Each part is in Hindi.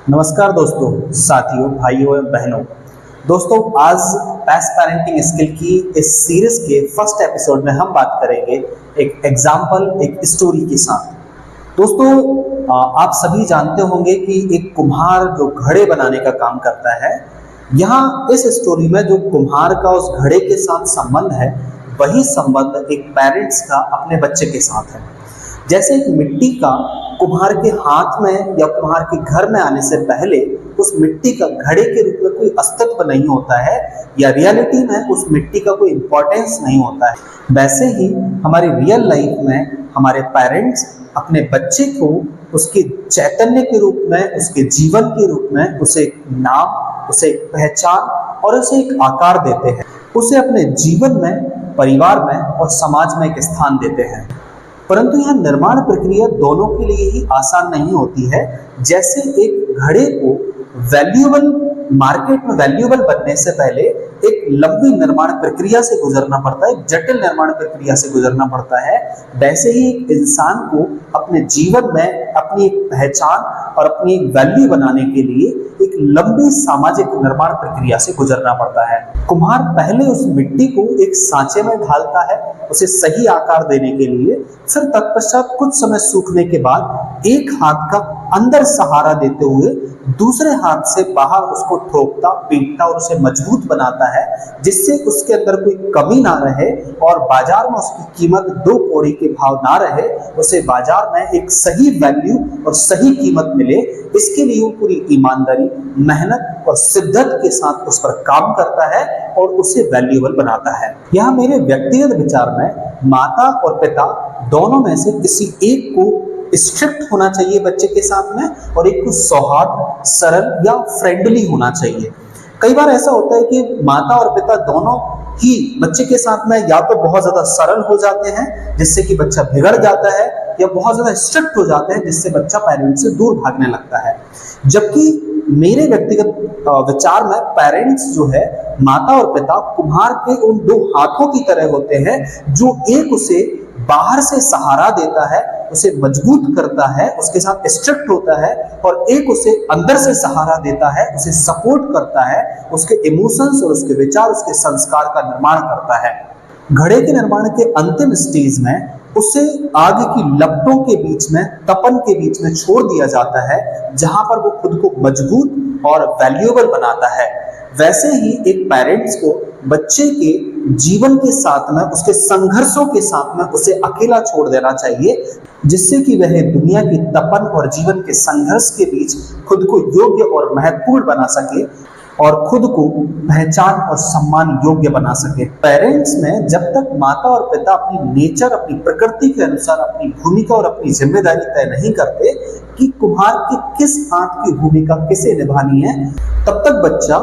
नमस्कार दोस्तों, साथियों, भाइयों एवं बहनों। दोस्तों, आज बेस्ट पेरेंटिंग स्किल की इस सीरीज के फर्स्ट एपिसोड में हम बात करेंगे एक एग्जाम्पल, एक स्टोरी के साथ। दोस्तों, आप सभी जानते होंगे कि एक कुम्हार जो घड़े बनाने का काम करता है, यहाँ इस स्टोरी में जो कुम्हार का उस घड़े के साथ संबंध है, वही संबंध एक पेरेंट्स का अपने बच्चे के साथ है। जैसे एक मिट्टी का कुम्हार के हाथ में या कुम्हार के घर में आने से पहले उस मिट्टी का घड़े के रूप में कोई अस्तित्व नहीं होता है या रियलिटी में उस मिट्टी का कोई इंपॉर्टेंस नहीं होता है, वैसे ही हमारी रियल लाइफ में हमारे पेरेंट्स अपने बच्चे को उसके चैतन्य के रूप में, उसके जीवन के रूप में उसे एक नाम, उसे एक पहचान और उसे एक आकार देते हैं। उसे अपने जीवन में, परिवार में और समाज में एक स्थान देते हैं। परंतु यह निर्माण प्रक्रिया दोनों के लिए ही आसान नहीं होती है। जैसे एक घड़े को वैल्यूएबल, मार्केट में वैल्यूएबल बनने से पहले एक लंबी निर्माण प्रक्रिया से गुजरना पड़ता है, एक जटिल निर्माण प्रक्रिया से गुजरना पड़ता है, वैसे ही एक इंसान को अपने जीवन में अपनी एक पहचान और अपनी एक वैल्यू बनाने के लिए एक लंबी सामाजिक निर्माण प्रक्रिया से गुजरना पड़ता है। कुम्हार पहले उस मिट्टी को एक सांचे में ढालता है, उसे सही आकार देने के लिए, फिर तत्पश्चात कुछ समय सूखने के बाद एक हाथ का अंदर सहारा देते हुए दूसरे हाथ से बाहर उसको ठोकता, पीटता और उसे मजबूत बनाता है, जिससे उसके अंदर कोई कमी ना रहे और बाजार में उसकी कीमत 2 कौड़ी के भाव ना रहे, उसे बाजार में एक सही वैल्यू और सही कीमत मिले। इसके लिए वो पूरी ईमानदारी, मेहनत और शिद्दत के साथ उस पर काम करता है और उसे वैल्यूएबल बनाता है। यहाँ मेरे व्यक्तिगत विचार में माता और पिता दोनों में से किसी एक को स्ट्रिक्ट होना चाहिए बच्चे के साथ में और एक को सौहार्द, सरल या फ्रेंडली होना चाहिए। कई बार ऐसा होता है कि माता और पिता दोनों ही बच्चे के साथ में या तो बहुत ज्यादा सरल हो जाते हैं जिससे कि बच्चा बिगड़ जाता है, या बहुत ज्यादा स्ट्रिक्ट हो जाते हैं जिससे बच्चा पेरेंट्स से दूर भागने लगता है। जबकि मेरे व्यक्तिगत विचार में पेरेंट्स जो है, माता और पिता कुम्हार के उन 2 हाथों की तरह होते हैं, जो एक उसे बाहर से सहारा देता है, उसे मजबूत करता है, उसके साथ स्ट्रिक्ट होता है, और एक उसे अंदर से सहारा देता है, उसे सपोर्ट करता है, उसके इमोशंस और उसके विचार, उसके संस्कार का निर्माण करता है। घड़े के निर्माण के अंतिम स्टेज में उसे आग की लपटों के बीच में, तपन के बीच में छोड़ दिया जाता है, जहां पर वो खुद को मजबूत और वैल्यूएबल बनाता है। वैसे ही एक पेरेंट्स को बच्चे के जीवन के साथ में, उसके संघर्षों के साथ में उसे अकेला छोड़ देना चाहिए, जिससे कि वह दुनिया की तपन और जीवन के संघर्ष के बीच खुद को योग्य और महत्वपूर्ण बना सके और खुद को पहचान और सम्मान योग्य बना सके। पेरेंट्स में जब तक माता और पिता अपनी नेचर, अपनी प्रकृति के अनुसार अपनी भूमिका और अपनी जिम्मेदारी तय नहीं करते कि कुम्हार की किस हाथ की भूमिका किसे निभानी है, तब तक बच्चा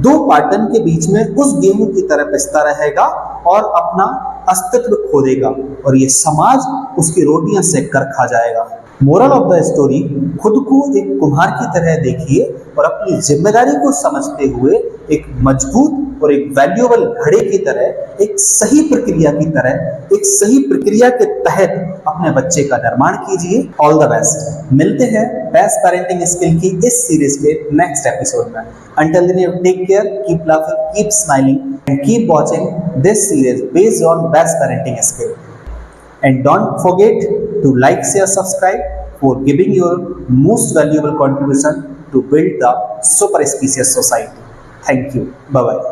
2 पाटन के बीच में उस गेहूं की तरह पिसता रहेगा और अपना अस्तित्व खो देगा और ये समाज उसकी रोटियां सेक कर खा जाएगा। मोरल ऑफ द स्टोरी, खुद को एक कुम्हार की तरह देखिए और अपनी जिम्मेदारी को समझते हुए एक मजबूत और एक वैल्यूएबल घड़े की तरह, एक सही प्रक्रिया की तरह, एक सही प्रक्रिया के तहत अपने बच्चे का निर्माण कीजिए। All the best. मिलते हैं बेस्ट पेरेंटिंग स्किल की इस सीरीज के नेक्स्ट एपिसोड में। Until then, you take care, keep laughing, keep smiling, and keep watching this series based on best parenting skill. And don't forget to like, share, subscribe for giving your most valuable contribution to build the super species society. Thank you. Bye bye.